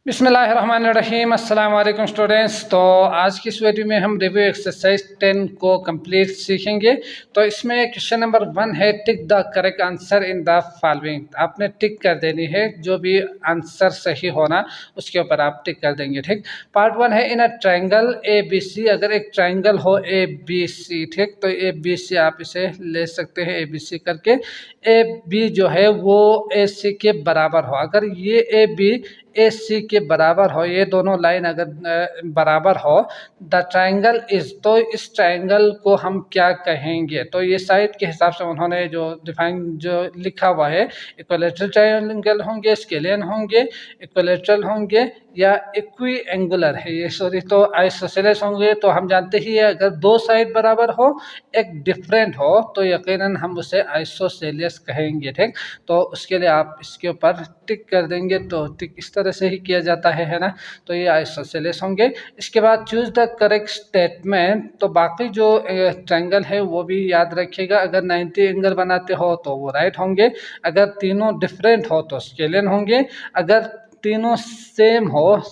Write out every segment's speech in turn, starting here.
बिस्मिल्लाहिर्रहमानिर्रहीम अस्सलाम वालेकुम स्टूडेंट्स। तो आज की इस वीडियो में हम रिव्यू एक्सरसाइज 10 को कंप्लीट सीखेंगे। तो इसमें क्वेश्चन नंबर 1 है tick the correct answer in the following. आपने टिक कर देनी है, जो भी आंसर सही होना उसके ऊपर आप टिक कर देंगे। ठीक। पार्ट 1 है इन अ ट्राइंगल ए बी सी। अगर एक ट्राइंगल हो ए बी सी, ठीक, तो ए बी सी आप इसे ले सकते हैं ए बी सी करके। ए बी जो है वो ए सी के बराबर हो। अगर ये ए बी ए सी के बराबर हो, ये दोनों लाइन अगर बराबर हो, द ट्राइंगल इज, तो इस ट्राइंगल को हम क्या कहेंगे? तो ये साइड के हिसाब से उन्होंने जो डिफाइन जो लिखा हुआ है, इक्विलेटरल ट्राइंगल होंगे, स्केलियन होंगे, इक्विलेटरल होंगे या इक्वी एंगुलर है ये, सॉरी, तो आइसोसेलेस होंगे। तो हम जानते ही है अगर दो साइड बराबर हो एक डिफरेंट हो तो यकीनन हम उसे आइसोसेलियस कहेंगे। ठीक। तो उसके लिए आप इसके ऊपर टिक कर देंगे। तो टिक इस तरह से ही किया जाता है ना। तो ये आइसोसेलेस होंगे। इसके बाद चूज द करेक्ट स्टेटमेंट। तो बाकी जो ट्रायंगल है वो भी याद रखिएगा। अगर 90 एंगल बनाते हो तो वो राइट होंगे, अगर तीनों डिफरेंट हो तो स्केलियन होंगे, अगर तीनों सेम हो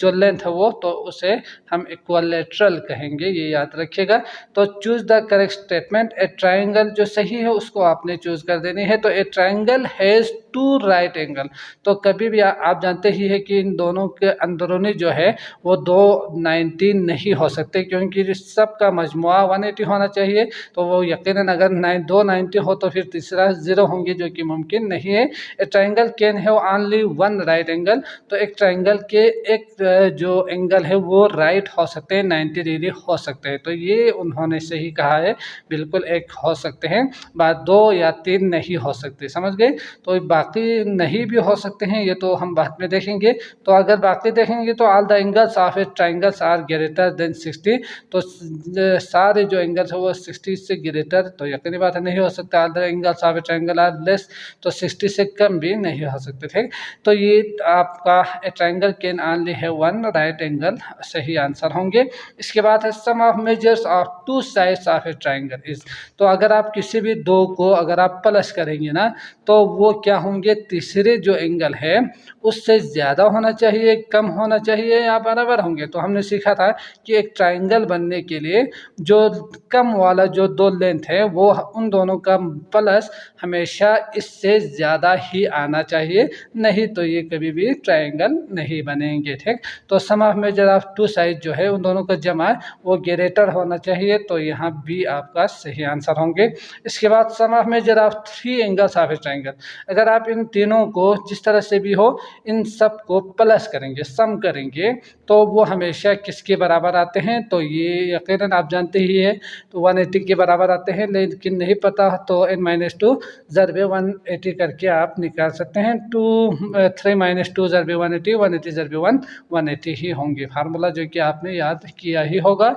जो लेंथ है वो, तो उसे हम इक्विलेटरल कहेंगे, ये याद रखिएगा। तो choose the correct statement. A triangle जो सही है उसको आपने चूज कर देनी है। तो ए ट्राइंगल हैज 2 राइट एंगल। तो कभी भी आप जानते ही है कि इन दोनों के अंदरूनी जो है वो 290 नहीं हो सकते, क्योंकि सबका मजमुआ 180 होना चाहिए। तो वो यकीनन अगर 290 हो तो फिर तीसरा 0 होंगे, जो कि मुमकिन नहीं है। ए triangle can have only 1 right angle. तो एक ट्राइंगल के एक जो एंगल है वो राइट हो सकते हैं, 90 डिग्री हो सकते हैं। तो ये उन्होंने सही कहा है, बिल्कुल एक हो सकते हैं, बात 2 या 3 नहीं हो सकते, समझ गए। तो बाकी नहीं भी हो सकते हैं, ये तो हम बाद में देखेंगे। तो अगर बाकी देखेंगे तो all the angles of a triangles are greater than 60। तो सारे जो एंगल्स है वो 60 से ग्रेटर, तो यकीनी बात है नहीं हो सकता। All the angles of a triangle are less, तो 60 से कम भी नहीं हो सकते। ठीक। तो ये आपका a triangle can only have 1 right angle, सही आंसर होंगे। इसके बाद है sum of measures of 2 sides of a triangle is. तो अगर आप किसी भी दो को अगर आप प्लस करेंगे ना, तो वो क्या होंगे, तीसरे जो एंगल है उससे ज़्यादा होना चाहिए, कम होना चाहिए या बराबर होंगे। तो हमने सीखा था कि एक ट्राइंगल बनने के लिए जो कम वाला जो 2 लेंथ है वो उन दोनों का प्लस हमेशा इससे ज़्यादा ही आना चाहिए, नहीं तो ये कभी भी ट्राइंगल नहीं बनेंगे। ठीक। तो सम ऑफ मेजर ऑफ 2 साइड जो है उन दोनों का जमा वो ग्रेटर होना चाहिए। तो यहाँ भी आपका सही आंसर होंगे। इसके बाद sum of measure of 3 angles of a triangle. अगर आप इन तीनों को जिस तरह से भी हो इन सब को प्लस करेंगे, सम करेंगे, तो वो हमेशा किसके बराबर आते हैं? तो ये यकीनन आप जानते ही है, तो 180 के बराबर आते हैं। लेकिन नहीं पता तो n-2 ज़रबे 180 करके आप निकाल सकते हैं। 3-2 ज़रबे 180, 180 ज़रबे 1, 180 ही होंगे फार्मूला, जो कि आपने याद किया ही होगा।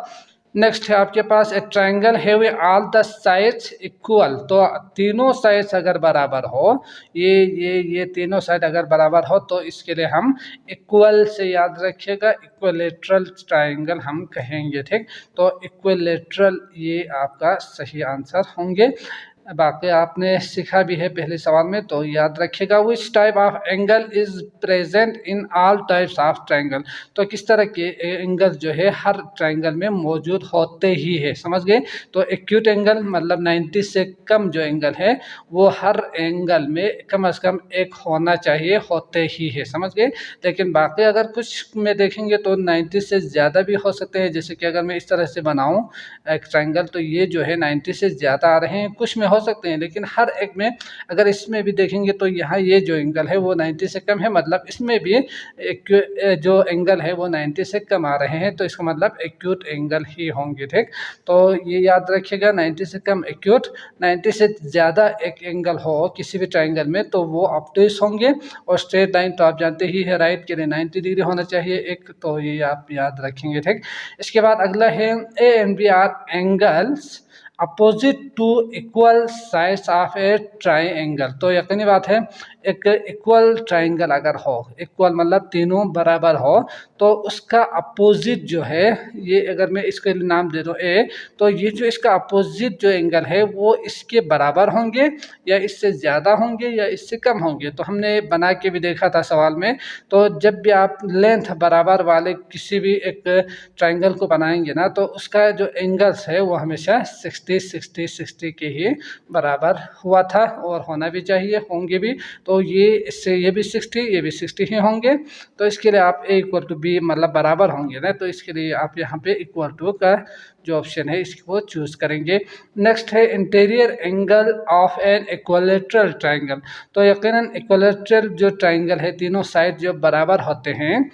नेक्स्ट है आपके पास a triangle have all the sides equal. तो तीनों साइड्स अगर बराबर हो, ये तीनों साइड अगर बराबर हो तो इसके लिए हम इक्वल से याद रखिएगा, इक्विलेटरल ट्राइंगल हम कहेंगे। ठीक। तो इक्विलेटरल ये आपका सही आंसर होंगे। बाकी आपने सीखा भी है पहले सवाल में, तो याद रखिएगा। Which type of angle is present in all types of triangle. तो किस तरह के एंगल जो है हर ट्राइंगल में मौजूद होते ही है, समझ गए। तो एक्यूट एंगल मतलब 90 से कम जो एंगल है वो हर एंगल में कम से कम एक होना चाहिए, होते ही है, समझ गए। लेकिन बाकी अगर कुछ में देखेंगे तो 90 से ज़्यादा भी हो सकते हैं। जैसे कि अगर मैं इस तरह से बनाऊँ एक ट्राइंगल, तो ये जो है 90 से ज़्यादा आ रहे हैं, कुछ में हो सकते हैं, लेकिन हर एक में अगर इसमें भी देखेंगे तो यहाँ ये जो एंगल है वो 90 से कम है, मतलब इसमें भी एक जो एंगल है वो 90 से कम आ रहे हैं, तो इसका मतलब एक्यूट एंगल ही होंगे। ठीक। तो ये याद रखिएगा, 90 से कम एक्यूट, 90 से ज़्यादा एक एंगल हो किसी भी ट्राइंगल में तो वो ऑब्टूस होंगे। और स्ट्रेट लाइन तो आप जानते ही है, राइट के लिए 90 डिग्री होना चाहिए एक, तो ये आप याद रखेंगे। ठीक। इसके बाद अगला है A and B are angles opposite to equal sides of a triangle. तो यकीनी बात है, एक इक्वल ट्राइंगल अगर हो, इक्वल मतलब तीनों बराबर हो, तो उसका अपोजिट जो है, ये अगर मैं इसके नाम दे दूँ ए, तो ये जो इसका अपोजिट जो एंगल है वो इसके बराबर होंगे या इससे ज़्यादा होंगे या इससे कम होंगे। तो हमने बना के भी देखा था सवाल में। तो जब भी आप लेंथ बराबर वाले किसी भी एक ट्राइंगल को बनाएंगे ना, तो उसका जो एंगल्स है वो हमेशा 60-60-60 के ही बराबर हुआ था और होना भी चाहिए, होंगे भी। तो ये इससे ये भी 60, ये भी 60 ही होंगे। तो इसके लिए आप ए इक्वल टू बी मतलब बराबर होंगे ना, तो इसके लिए आप यहाँ पे इक्वल टू का जो ऑप्शन है इसको चूज़ करेंगे। नेक्स्ट है interior angle of an equilateral triangle. तो यकीनन इक्विलैटरल जो ट्राइंगल है, तीनों साइड जो बराबर होते हैं,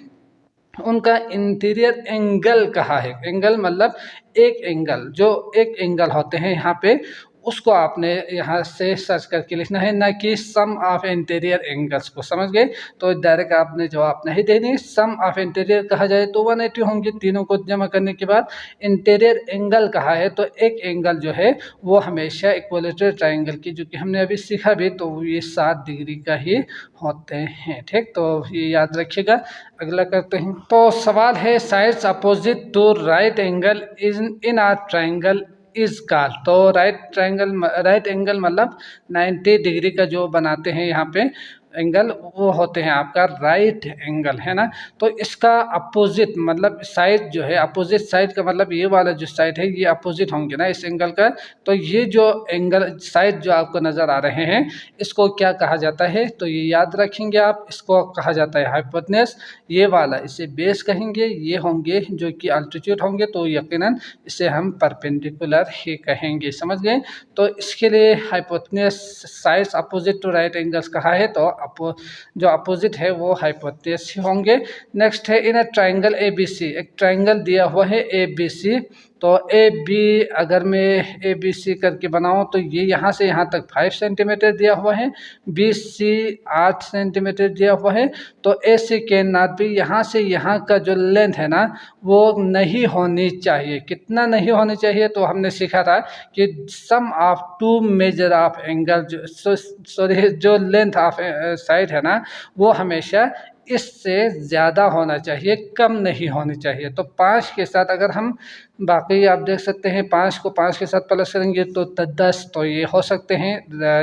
उनका इंटीरियर एंगल कहा है। एंगल मतलब एक एंगल, जो एक एंगल होते हैं यहाँ पे, उसको आपने यहाँ से सर्च करके लिखना है, ना कि सम ऑफ इंटीरियर एंगल्स को। समझ गए? तो डायरेक्ट आपने जवाब नहीं देनी। सम ऑफ इंटीरियर कहा जाए तो 180 होंगे, तीनों को जमा करने के बाद। इंटीरियर एंगल कहा है तो एक एंगल जो है वो हमेशा इक्विलैटरल ट्राइंगल की, जो कि हमने अभी सीखा भी, तो ये 7 डिग्री का ही होते हैं। ठीक, तो ये याद रखिएगा। अगला करते हैं। तो सवाल है, sides opposite to right angle in a triangle is called. तो राइट एंगल मतलब 90 डिग्री का जो बनाते हैं यहाँ पे एंगल, वो होते हैं आपका राइट एंगल, है ना। तो इसका अपोजिट मतलब साइड जो है, अपोजिट साइड का मतलब ये वाला जो साइड है ये अपोजिट होंगे ना इस एंगल का। तो ये जो एंगल साइड जो आपको नज़र आ रहे हैं, इसको क्या कहा जाता है? तो ये याद रखेंगे आप, इसको कहा जाता है हाइपोटेनस। ये वाला इसे बेस कहेंगे, ये होंगे जो कि अल्टीट्यूड होंगे, तो यकीनन इसे हम परपेंडिकुलर ही कहेंगे। समझ गए? तो इसके लिए hypotenuse sides opposite to right angles कहा है, तो जो अपोजिट है वो हाइपोटेनस ही होंगे। नेक्स्ट है, इन अ ट्राइंगल ए बी सी। एक ट्राइंगल दिया हुआ है ए बी सी, तो ए बी अगर मैं ए बी सी करके बनाऊँ, तो ये यहाँ से यहाँ तक 5 सेंटीमीटर दिया हुआ है, बी सी 8 सेंटीमीटर दिया हुआ है। तो ए सी कैन नॉट बी, यहाँ से यहाँ का जो लेंथ है ना वो नहीं होनी चाहिए। कितना नहीं होनी चाहिए? तो हमने सीखा था कि sum of two measure of angle, sorry जो लेंथ ऑफ साइड है ना, वो हमेशा इससे ज़्यादा होना चाहिए, कम नहीं होनी चाहिए। तो 5 के साथ अगर हम, बाकी आप देख सकते हैं 5 को 5 के साथ प्लस करेंगे तो 10, तो ये हो सकते हैं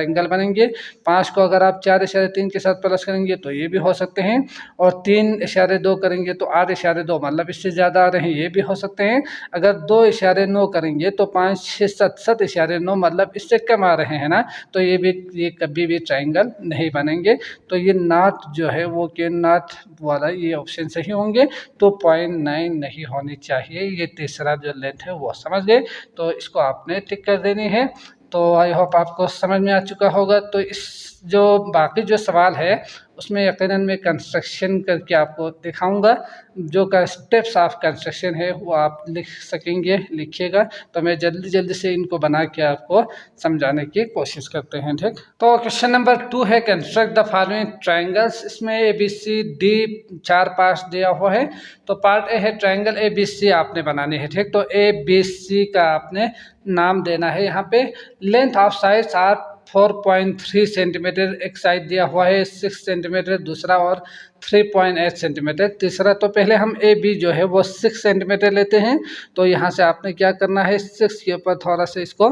एंगल बनेंगे। 5 को अगर आप 4.3 के साथ प्लस करेंगे तो ये भी हो सकते हैं, और 3.2 करेंगे तो 8.2 मतलब इससे ज़्यादा आ रहे हैं, ये भी हो सकते हैं। अगर 2.9 करेंगे तो 5, 6, 7, 7.9 मतलब इससे कम आ रहे हैं ना, तो ये कभी भी ट्राइंगल नहीं बनेंगे। तो ये नॉट जो है वो के नॉट वाला ये ऑप्शन सही होंगे। तो 0.9 नहीं होनी चाहिए, ये तीसरा जो लेंथ है वो। समझ गए? तो इसको आपने टिक कर देनी है। तो आई होप आपको समझ में आ चुका होगा। तो इस जो बाकी जो सवाल है उसमें यकीनन मैं कंस्ट्रक्शन करके आपको दिखाऊंगा। जो का स्टेप्स ऑफ कंस्ट्रक्शन है वो आप लिख सकेंगे, लिखिएगा। तो मैं जल्दी से इनको बना के आपको समझाने की कोशिश करते हैं। ठीक, तो क्वेश्चन नंबर 2 है, कंस्ट्रक्ट द फॉलोइंग ट्राइंगल्स। इसमें A B C D 4 parts दिया हुआ है। तो पार्ट ए है ट्राइंगल ए बी सी आपने बनाने हैं। ठीक, तो ए बी सी का आपने नाम देना है। यहाँ पे length of sides are 4.3 centimetre, एक साइड दिया हुआ है 6 सेंटीमीटर, दूसरा और 3.8 सेंटीमीटर, तीसरा। तो पहले हम ए बी जो है वो 6 सेंटीमीटर लेते हैं। तो यहाँ से आपने क्या करना है, 6 के ऊपर थोड़ा सा इसको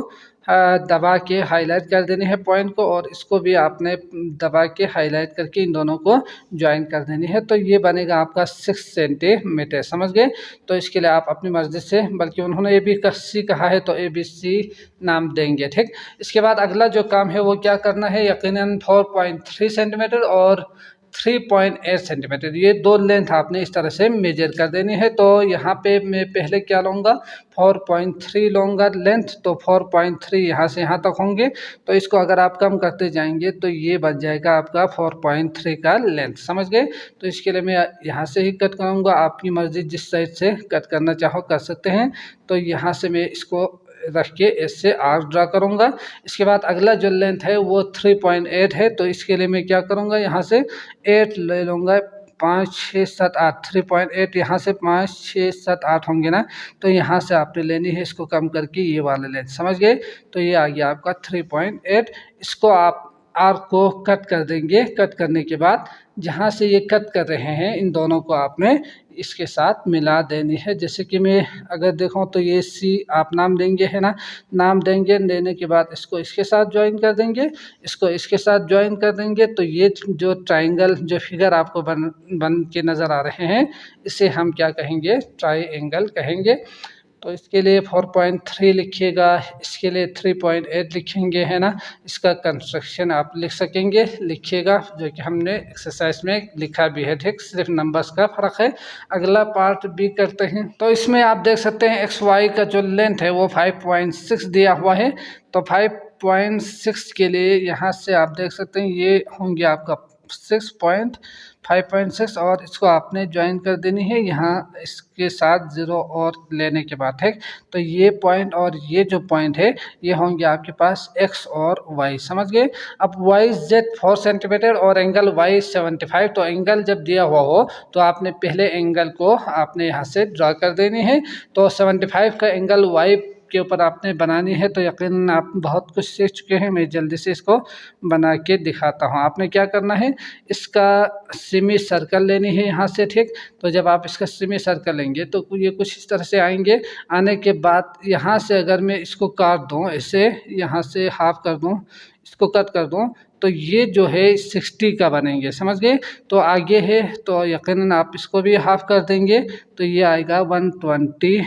दबा के हाईलाइट कर देनी है पॉइंट को, और इसको भी आपने दबा के हाईलाइट करके इन दोनों को ज्वाइन कर देनी है। तो ये बनेगा आपका 6 सेंटीमीटर। समझ गए? तो इसके लिए आप अपनी मर्जी से, बल्कि उन्होंने ए बी का सी कहा है तो ए बी सी नाम देंगे। ठीक, इसके बाद अगला जो काम है वो क्या करना है, यकीनन 4.3 सेंटीमीटर और 3.8 सेंटीमीटर, ये दो लेंथ आपने इस तरह से मेजर कर देनी है। तो यहाँ पे मैं पहले क्या लूँगा, 4.3 लूँगा लेंथ। तो 4.3 यहाँ से यहाँ तक होंगे। तो इसको अगर आप कम करते जाएंगे तो ये बन जाएगा आपका 4.3 का लेंथ। समझ गए? तो इसके लिए मैं यहाँ से ही कट करूँगा, आपकी मर्ज़ी जिस साइड से कट करना चाहो कर सकते हैं। तो यहाँ से मैं इसको रख के इससे आर्क ड्रा करूँगा। इसके बाद अगला जो लेंथ है वो 3.8 है। तो इसके लिए मैं क्या करूँगा, यहाँ से 8 ले लूँगा 5 6 7 8 3.8, यहाँ से 5 6 7 8 होंगे ना, तो यहाँ से आपने लेनी है इसको कम करके ये वाला लेंथ, समझ गए। तो ये आ गया आपका 3.8। इसको आप आर्क को कट कर देंगे। कट करने के बाद जहाँ से ये कट कर रहे हैं इन दोनों को आपने इसके साथ मिला देनी है। जैसे कि मैं अगर देखूँ तो ये सी आप नाम देंगे है ना, नाम देंगे, देने के बाद इसको इसके साथ ज्वाइन कर देंगे, इसको इसके साथ ज्वाइन कर देंगे। तो ये जो ट्राइंगल जो फिगर आपको बन के नज़र आ रहे हैं इसे हम क्या कहेंगे, ट्राइंगल कहेंगे। तो इसके लिए 4.3 लिखिएगा, इसके लिए 3.8 लिखेंगे है ना। इसका कंस्ट्रक्शन आप लिख सकेंगे, लिखिएगा, जो कि हमने एक्सरसाइज में लिखा भी है, ठीक, सिर्फ नंबर्स का फ़र्क है। अगला पार्ट भी करते हैं। तो इसमें आप देख सकते हैं एक्स वाई का जो लेंथ है वो 5.6 दिया हुआ है। तो 5.6 के लिए यहाँ से आप देख सकते हैं ये होंगे आपका 5.6 और इसको आपने ज्वाइन कर देनी है यहाँ इसके साथ 0 और लेने के बाद, ठीक। तो ये पॉइंट और ये जो पॉइंट है ये होंगे आपके पास x और y, समझ गए। अब y z 4 सेंटीमीटर और एंगल y 75। तो एंगल जब दिया हुआ हो तो आपने पहले एंगल को आपने यहाँ से ड्रा कर देनी है। तो 75 का एंगल y के ऊपर आपने बनानी है। तो यकीनन आप बहुत कुछ सीख चुके हैं, मैं जल्दी से इसको बना के दिखाता हूँ। आपने क्या करना है, इसका सेमी सर्कल लेनी है यहाँ से, ठीक। तो जब आप इसका सेमी सर्कल लेंगे तो ये कुछ इस तरह से आएंगे। आने के बाद यहाँ से अगर मैं इसको काट दूँ, ऐसे यहाँ से हाफ कर दूँ, इसको कट कर दूँ, तो ये जो है 60 का बनेंगे, समझ गए। तो आगे है तो यकीनन आप इसको भी हाफ कर देंगे तो ये आएगा 120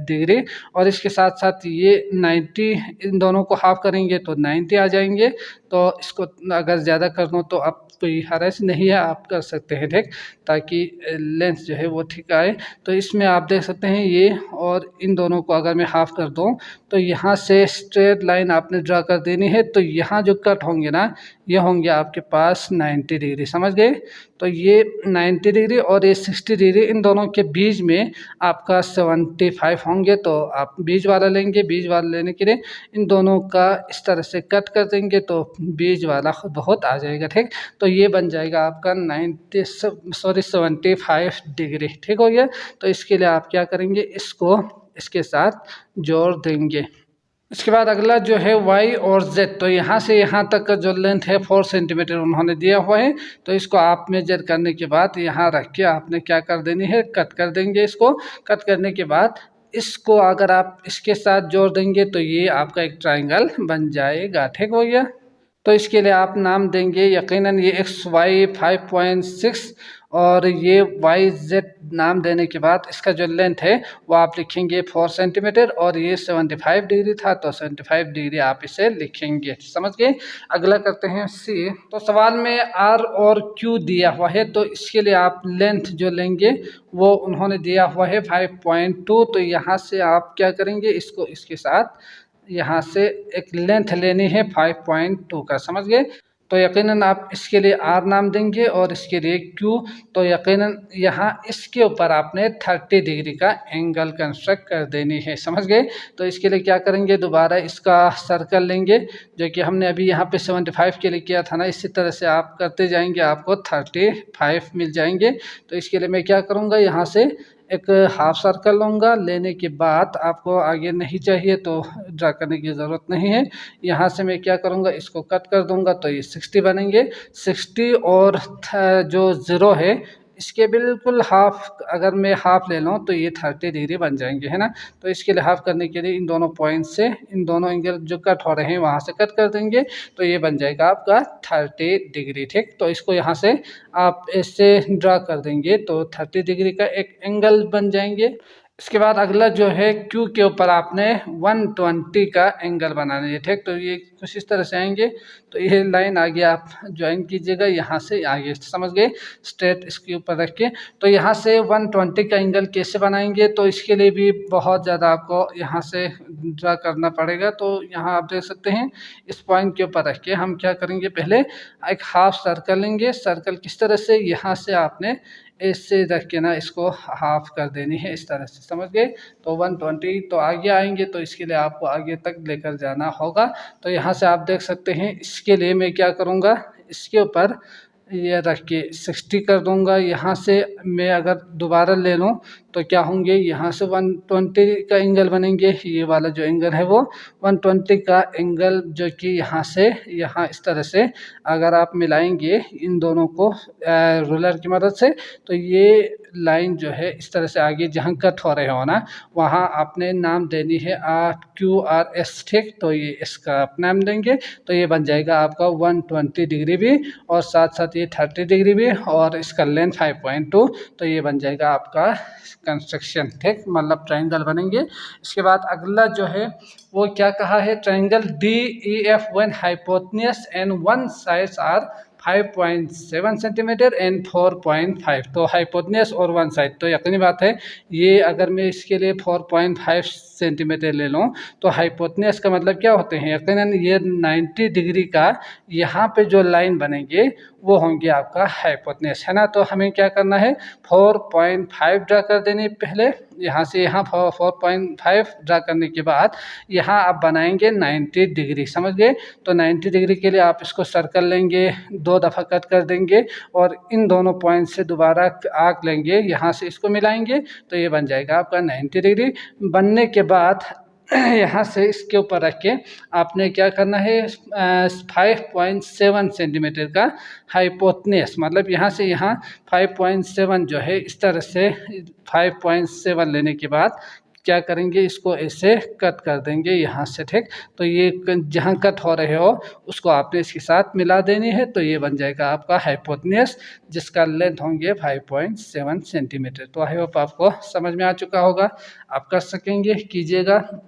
डिग्री। और इसके साथ साथ ये 90, इन दोनों को हाफ करेंगे तो 90 आ जाएंगे। तो इसको अगर ज़्यादा कर दूँ तो आप कोई हरज नहीं है, आप कर सकते हैं, ठीक, ताकि लेंथ जो है वो ठीक आए। तो इसमें आप देख सकते हैं ये और इन दोनों को अगर मैं हाफ कर दूँ तो यहाँ से स्ट्रेट लाइन आपने ड्रा कर देनी है। तो यहाँ जो कट होंगे ना ये होंगे आपके पास 90 डिग्री, समझ गए। तो ये 90 डिग्री और ये 60 डिग्री, इन दोनों के बीच में आपका 75 होंगे। तो आप बीच वाला लेंगे, बीच वाला लेने के लिए इन दोनों का इस तरह से कट कर देंगे तो बीच वाला खुद बहुत आ जाएगा, ठीक। तो ये बन जाएगा आपका 75 डिग्री, ठीक हो गया। तो इसके लिए आप क्या करेंगे, इसको इसके साथ जोड़ देंगे। इसके बाद अगला जो है y और z, तो यहाँ से यहाँ तक का जो लेंथ है 4 सेंटीमीटर उन्होंने दिया हुआ है। तो इसको आप मेजर करने के बाद यहाँ रख के आपने क्या कर देनी है, कट कर देंगे। इसको कट करने के बाद इसको अगर आप इसके साथ जोड़ देंगे तो ये आपका एक ट्रायंगल बन जाएगा, ठीक हो गया। तो इसके लिए आप नाम देंगे, यकीनन ये XY 5.6 और ये YZ नाम देने के बाद इसका जो लेंथ है वो आप लिखेंगे 4 सेंटीमीटर और ये 75 डिग्री था तो 75 डिग्री आप इसे लिखेंगे, समझ गए। अगला करते हैं C। तो सवाल में R और Q दिया हुआ है। तो इसके लिए आप लेंथ जो लेंगे वो उन्होंने दिया हुआ है 5.2। तो यहाँ से आप क्या करेंगे, इसको इसके साथ यहाँ से एक लेंथ लेनी है 5.2 का, समझ गए। तो यकीनन आप इसके लिए R नाम देंगे और इसके लिए Q। तो यकीनन यहाँ इसके ऊपर आपने 30 डिग्री का एंगल कंस्ट्रक्ट कर देनी है, समझ गए। तो इसके लिए क्या करेंगे, दोबारा इसका सर्कल लेंगे जो कि हमने अभी यहाँ पे 75 के लिए किया था ना, इसी तरह से आप करते जाएंगे, आपको 35 मिल जाएंगे। तो इसके लिए मैं क्या करूँगा, यहाँ से एक हाफ सर्कल लूँगा, लेने के बाद आपको आगे नहीं चाहिए तो ड्रा करने की ज़रूरत नहीं है। यहाँ से मैं क्या करूँगा, इसको कट कर दूँगा तो ये 60 बनेंगे। 60 और जो 0 है इसके बिल्कुल हाफ, अगर मैं हाफ ले लूँ तो ये 30 डिग्री बन जाएंगे, है ना। तो इसके लिए हाफ करने के लिए इन दोनों पॉइंट से इन दोनों एंगल जो कट हो रहे हैं वहाँ से कट कर देंगे तो ये बन जाएगा आपका 30 डिग्री, ठीक। तो इसको यहाँ से आप ऐसे ड्रा कर देंगे तो 30 डिग्री का एक एंगल बन जाएंगे। इसके बाद अगला जो है Q के ऊपर आपने 120 का एंगल बनाना है, ठीक। तो ये कुछ इस तरह से आएंगे। तो ये लाइन आगे आप ज्वाइन कीजिएगा, यहाँ से आगे, समझ गए, स्ट्रेट इसके ऊपर रख के। तो यहाँ से 120 का एंगल कैसे बनाएंगे, तो इसके लिए भी बहुत ज़्यादा आपको यहाँ से ड्रा करना पड़ेगा। तो यहाँ आप देख सकते हैं इस पॉइंट के ऊपर रख के हम क्या करेंगे, पहले एक हाफ सर्कल लेंगे। सर्कल किस तरह से, यहाँ से आपने ऐसे रख के ना इसको हाफ कर देनी है इस तरह से, समझ गए। तो 120 तो आगे आएंगे तो इसके लिए आपको आगे तक लेकर जाना होगा। तो यहाँ से आप देख सकते हैं, इसके लिए मैं क्या करूँगा, इसके ऊपर ये रख के 60 कर दूंगा। यहाँ से मैं अगर दोबारा ले लूँ तो क्या होंगे, यहाँ से 120 का एंगल बनेंगे। ये वाला जो एंगल है वो 120 का एंगल जो कि यहाँ से यहाँ इस तरह से अगर आप मिलाएंगे इन दोनों को रूलर की मदद से, तो ये लाइन जो है इस तरह से आगे जहाँ कट हो रहे हो ना, वहाँ आपने नाम देनी है QRS, ठीक। तो ये इसका आप नाम देंगे तो ये बन जाएगा आपका 120 डिग्री भी, और साथ साथ ये 30 डिग्री भी, और इसका लेंथ 5.2। तो ये बन जाएगा आपका कंस्ट्रक्शन, ठीक, मतलब ट्रायंगल बनेंगे। इसके बाद अगला जो है वो क्या कहा है, triangle DEF when hypotenuse and one sides are 5.7 centimetre and 4.5। तो हाइपोटेन्यूस और वन साइड, तो यकीनी बात है ये अगर मैं इसके लिए 4.5 सेंटीमीटर ले लूँ तो हाइपोटेन्यूस का मतलब क्या होते हैं, यकीनन ये 90 डिग्री का यहाँ पे जो लाइन बनेंगे वो होंगे आपका हाइपोटेन्यूस, है ना। तो हमें क्या करना है, 4.5 ड्रा कर देनी पहले, यहाँ से यहाँ 4.5 ड्रा करने के बाद यहाँ आप बनाएंगे 90 डिग्री, समझ गए। तो 90 डिग्री के लिए आप इसको सर्कल लेंगे, 2 दफ़ा कट कर देंगे और इन दोनों पॉइंट से दोबारा आर्क लेंगे, यहाँ से इसको मिलाएंगे तो ये बन जाएगा आपका 90 डिग्री। बनने के बाद यहाँ से इसके ऊपर रख के आपने क्या करना है, 5.7 सेंटीमीटर का हाइपोटेन्यूस, मतलब यहाँ से यहाँ 5.7 जो है इस तरह से 5.7 लेने के बाद क्या करेंगे, इसको ऐसे कट कर देंगे यहाँ से, ठीक। तो ये जहाँ कट हो रहे हो उसको आपने इसके साथ मिला देनी है, तो ये बन जाएगा आपका हाइपोटेन्यूस जिसका लेंथ होंगे 5.7 सेंटीमीटर। तो आई होप आपको समझ में आ चुका होगा, आप कर सकेंगे, कीजिएगा।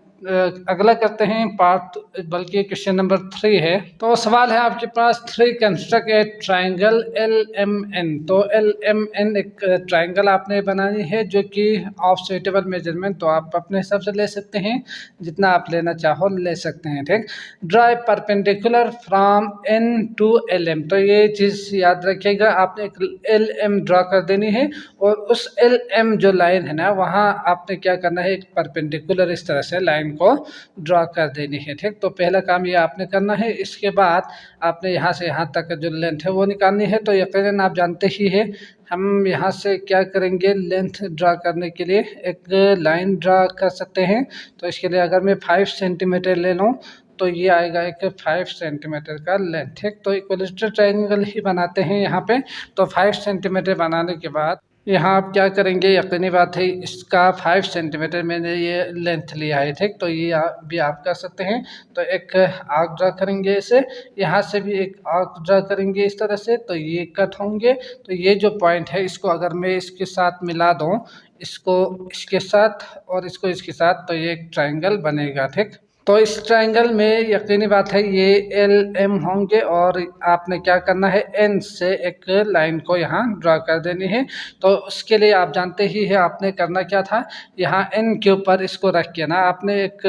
अगला करते हैं पार्ट, बल्कि क्वेश्चन नंबर 3 है। तो सवाल है आपके पास, 3 कंस्ट्रक्ट ए ट्राइंगल LMN। तो LMN एक ट्राइंगल आपने बनानी है जो कि ऑफ सुइटेबल मेजरमेंट, तो आप अपने हिसाब से ले सकते हैं, जितना आप लेना चाहो ले सकते हैं, ठीक। Draw perpendicular from N to LM। तो ये चीज़ याद रखिएगा, आपने एक LM ड्रा कर देनी है और उस LM जो लाइन है ना, वहाँ आपने क्या करना है, एक परपेंडिकुलर इस तरह से लाइन को ड्रा कर देनी है, ठीक। तो पहला काम ये आपने करना है। इसके बाद आपने यहाँ से यहाँ तक जो लेंथ है वो निकालनी है। तो यकीनन आप जानते ही है हम यहाँ से क्या करेंगे, लेंथ ड्रा करने के लिए एक लाइन ड्रा कर सकते हैं। तो इसके लिए अगर मैं 5 सेंटीमीटर ले लूँ तो ये आएगा एक 5 सेंटीमीटर का लेंथ, ठीक। तो इक्विलेटरल ट्रायंगल ही बनाते हैं यहाँ पे। तो 5 सेंटीमीटर बनाने के बाद यहाँ आप क्या करेंगे, यकीनी बात है इसका 5 सेंटीमीटर मैंने ये लेंथ लिया है, ठीक। तो ये भी आप कर सकते हैं। तो एक आर्क ड्रा करेंगे इसे, यहाँ से भी एक आर्क ड्रा करेंगे इस तरह से, तो ये कट होंगे। तो ये जो पॉइंट है इसको अगर मैं इसके साथ मिला दूँ, इसको इसके साथ और इसको इसके साथ, तो ये एक ट्रायंगल बनेगा, ठीक। तो इस ट्रायंगल में यकीनी बात है ये LM होंगे और आपने क्या करना है, N से एक लाइन को यहाँ ड्रा कर देनी है। तो उसके लिए आप जानते ही है आपने करना क्या था, यहाँ N के ऊपर इसको रख के ना आपने एक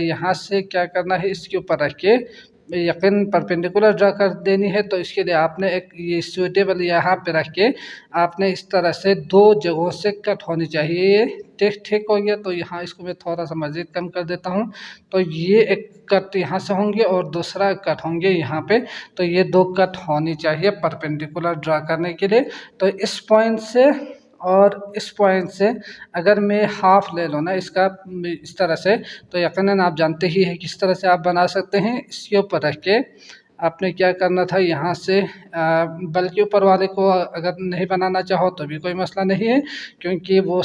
यहाँ से क्या करना है, इसके ऊपर रख के यकीन परपेंडिकुलर ड्रा कर देनी है। तो इसके लिए आपने एक ये सुइटेबल यहाँ पे रख के आपने इस तरह से 2 जगहों से कट होनी चाहिए, ये ठीक ठीक हो गया। तो यहाँ इसको मैं थोड़ा सा मज़ीद कम कर देता हूँ। तो ये एक कट यहाँ से होंगे और दूसरा कट होंगे यहाँ पे। तो ये 2 कट होनी चाहिए परपेंडिकुलर ड्रा करने के लिए। तो इस पॉइंट से और इस पॉइंट से अगर मैं हाफ ले लूँ ना इसका इस तरह से, तो यकीनन आप जानते ही हैं किस तरह से आप बना सकते हैं। इसके ऊपर रख के आपने क्या करना था, यहाँ से बल्कि ऊपर वाले को अगर नहीं बनाना चाहो तो भी कोई मसला नहीं है, क्योंकि वो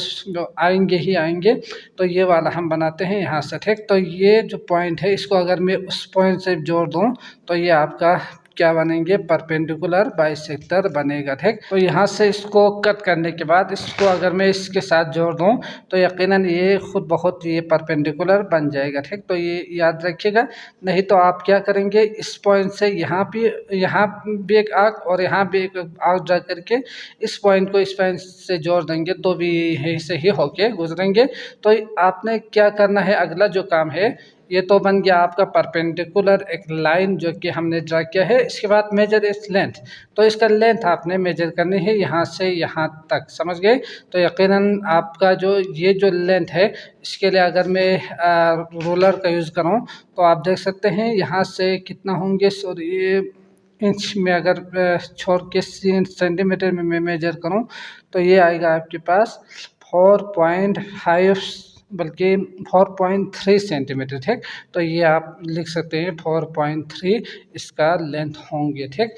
आएंगे ही आएंगे। तो ये वाला हम बनाते हैं यहाँ से, ठीक। तो ये जो पॉइंट है इसको अगर मैं उस पॉइंट से जोड़ दूँ तो ये आपका क्या बनेंगे, परपेंडिकुलर बाइसेक्टर बनेगा, ठीक। तो यहाँ से इसको कट करने के बाद इसको अगर मैं इसके साथ जोड़ दूँ तो यकीनन ये खुद बहुत ये परपेंडिकुलर बन जाएगा, ठीक। तो ये याद रखिएगा। नहीं तो आप क्या करेंगे, इस पॉइंट से यहाँ भी एक आर्क और यहाँ भी एक आर्क ड्रा करके इस पॉइंट को इस पॉइंट से जोड़ देंगे तो भी यहीं से ही होके गुजरेंगे। तो आपने क्या करना है, अगला जो काम है ये तो बन गया आपका परपेंडिकुलर एक लाइन जो कि हमने ड्रा किया है। इसके बाद मेजर इस लेंथ, तो इसका लेंथ आपने मेजर करनी है यहाँ से यहाँ तक, समझ गए। तो यकीनन आपका जो ये जो लेंथ है इसके लिए अगर मैं रूलर का यूज़ करूँ तो आप देख सकते हैं यहाँ से कितना होंगे, सॉरी इंच में अगर छोड़ के सेंटीमीटर में मैं मेजर करूं तो ये आएगा आपके पास 4.5 बल्कि 4.3 सेंटीमीटर। ठीक, तो ये आप लिख सकते हैं 4.3 इसका लेंथ होंगे। ठीक,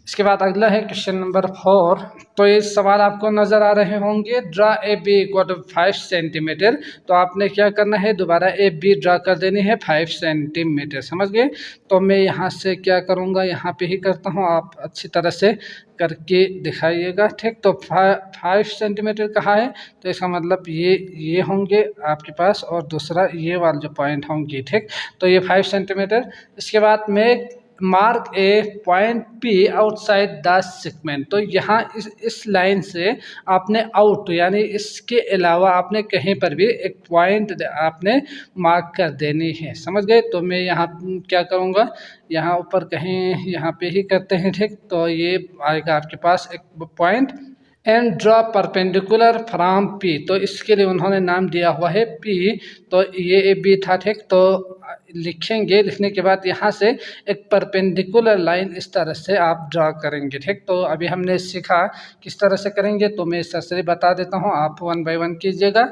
इसके बाद अगला है क्वेश्चन नंबर 4। तो ये सवाल आपको नज़र आ रहे होंगे, draw A B equal to 5 centimetre. तो आपने क्या करना है, दोबारा ए बी ड्रा कर देनी है 5 सेंटीमीटर। समझ गए? तो मैं यहाँ से क्या करूँगा, यहाँ पे ही करता हूँ, आप अच्छी तरह से करके दिखाइएगा। ठीक, तो 5 सेंटीमीटर कहाँ है, तो इसका मतलब ये होंगे आपके पास, और दूसरा ये वाला जो पॉइंट होंगे। ठीक, तो ये 5 सेंटीमीटर। इसके बाद में mark A point P outside the segment. तो यहाँ इस लाइन से आपने आउट यानी इसके अलावा आपने कहीं पर भी एक पॉइंट आपने मार्क कर देनी है। समझ गए? तो मैं यहाँ क्या करूँगा, यहाँ ऊपर कहीं यहाँ पे ही करते हैं। ठीक, तो ये आएगा आपके पास एक point and draw perpendicular from P. तो इसके लिए उन्होंने नाम दिया हुआ है पी, तो ये ए बी था। ठीक, तो लिखेंगे, लिखने के बाद यहाँ से एक परपेंडिकुलर लाइन इस तरह से आप ड्रा करेंगे। ठीक, तो अभी हमने सीखा किस तरह से करेंगे, तो मैं सरसरी बता देता हूँ, आप 1 बाय 1 कीजिएगा।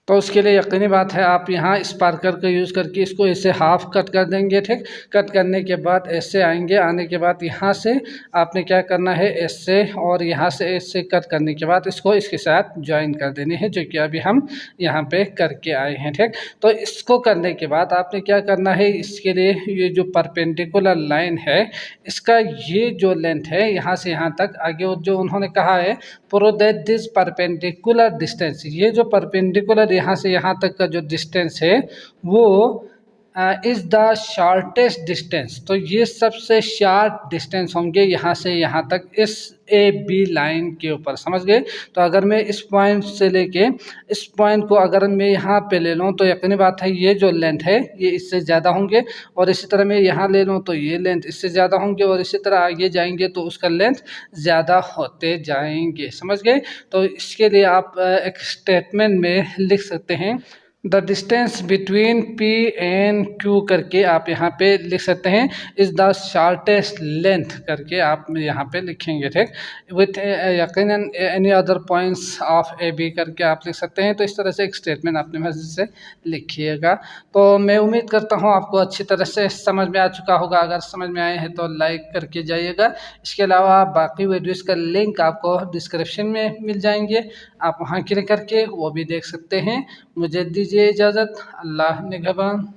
तो उसके लिए यकीनी बात है, आप यहाँ स्पार्कर का यूज़ करके इसको ऐसे हाफ कट कर देंगे। ठीक, कट करने के बाद ऐसे आएंगे, आने के बाद यहाँ से आपने क्या करना है, ऐसे, और यहाँ से ऐसे कट करने के बाद इसको इसके साथ ज्वाइन कर देनी है, जो कि अभी हम यहाँ पे करके आए हैं। ठीक, तो इसको करने के बाद आपने क्या करना है, इसके लिए ये जो परपेंडिकुलर लाइन है इसका ये जो लेंथ है यहाँ से यहाँ तक, आगे जो उन्होंने कहा है prove that this perpendicular distance, ये जो परपेंडिकुलर यहाँ से यहाँ तक का जो डिस्टेंस है वो इज़ द शॉर्टेस्ट डिस्टेंस। तो ये सबसे शॉर्ट डिस्टेंस होंगे यहाँ से यहाँ तक इस ए बी लाइन के ऊपर। समझ गए? तो अगर मैं इस पॉइंट से लेके इस पॉइंट को अगर मैं यहाँ पे ले लूँ तो यकीनी बात है ये जो लेंथ है ये इससे ज़्यादा होंगे, और इसी तरह मैं यहाँ ले लूँ तो ये लेंथ इससे ज़्यादा होंगे, और इसी तरह आगे जाएंगे तो उसका लेंथ ज़्यादा होते जाएंगे। समझ गए? तो इसके लिए आप एक स्टेटमेंट में लिख सकते हैं, the distance between P and Q करके आप यहाँ पे लिख सकते हैं, इज़ द शॉर्टेस्ट लेंथ करके आप यहाँ पे लिखेंगे। ठीक, विथ यकीनन any other points of A B करके आप लिख सकते हैं। तो इस तरह से एक स्टेटमेंट अपने मर्जी से लिखिएगा। तो मैं उम्मीद करता हूँ आपको अच्छी तरह से समझ में आ चुका होगा। अगर समझ में आए हैं तो लाइक करके जाइएगा। इसके अलावा बाकी वीडियोज़ का लिंक आपको डिस्क्रिप्शन में मिल जाएंगे, आप वहाँ क्लिक करके वो भी देख सकते हैं। मुझे दीजिए इजाज़त। अल्लाह निगहबान।